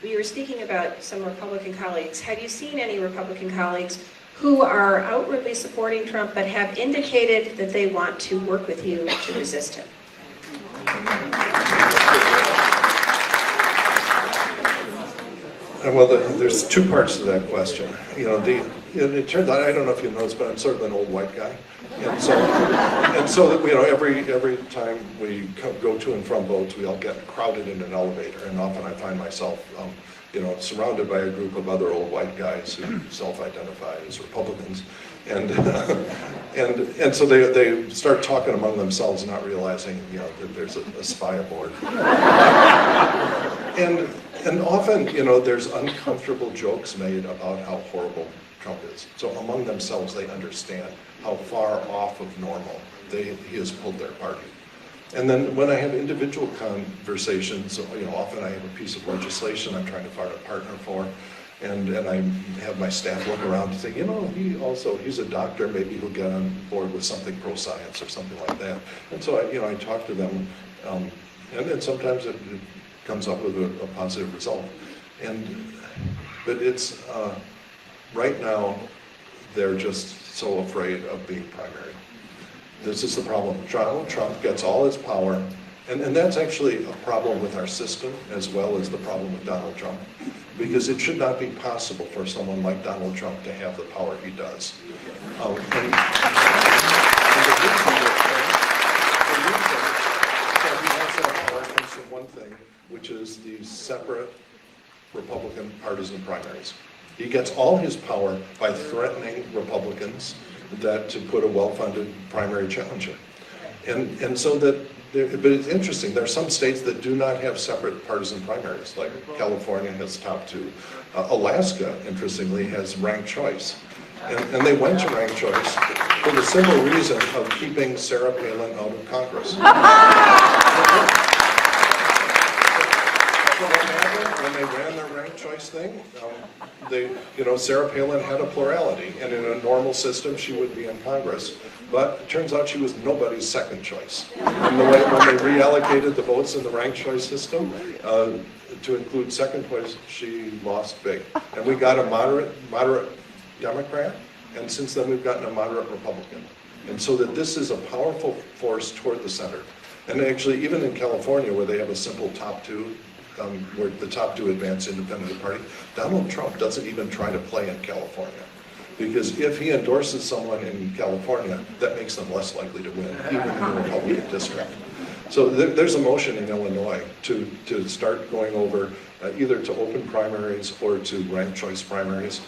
You were speaking about some Republican colleagues. Have you seen any Republican colleagues who are outwardly supporting Trump but have indicated that they want to work with you to resist him? Well, there's two parts to that question. It turns out, I don't know if you noticed, but I'm sort of an old white guy. And so every time we go to and from votes, we all get crowded in an elevator, and often I find myself, surrounded by a group of other old white guys who self-identify as Republicans, and so they start talking among themselves, not realizing that there's a spy aboard. And often, there's uncomfortable jokes made about how horrible Trump is. So among themselves, they understand how far off of normal he has pulled their party. And then when I have individual conversations, often I have a piece of legislation I'm trying to find a partner for, and I have my staff look around and say, he's a doctor, maybe he'll get on board with something pro-science or something like that. And so I talk to them, and then sometimes it comes up with a positive result. But it's, right now, they're just so afraid of being primary. This is the problem. Donald Trump gets all his power, and that's actually a problem with our system as well as the problem with Donald Trump, because it should not be possible for someone like Donald Trump to have the power he does. And the reason that he has that power comes from one thing, which is the separate Republican partisan primaries. He gets all his power by threatening Republicans to put a well-funded primary challenger. And so but it's interesting, there are some states that do not have separate partisan primaries, like California has top two. Alaska, interestingly, has ranked choice. And they went to ranked choice for the simple reason of keeping Sarah Palin out of Congress. When they ran their ranked choice thing, Sarah Palin had a plurality, and in a normal system, she would be in Congress. But it turns out she was nobody's second choice. And when they reallocated the votes in the ranked choice system to include second place, she lost big. And we got a moderate Democrat, and since then we've gotten a moderate Republican. And so that this is a powerful force toward the center. And actually, even in California, where they have a simple top two, where the top two advance independent party, Donald Trump doesn't even try to play in California. Because if he endorses someone in California, that makes them less likely to win, even in the Republican district. So there's a motion in Illinois to start going over either to open primaries or to ranked choice primaries.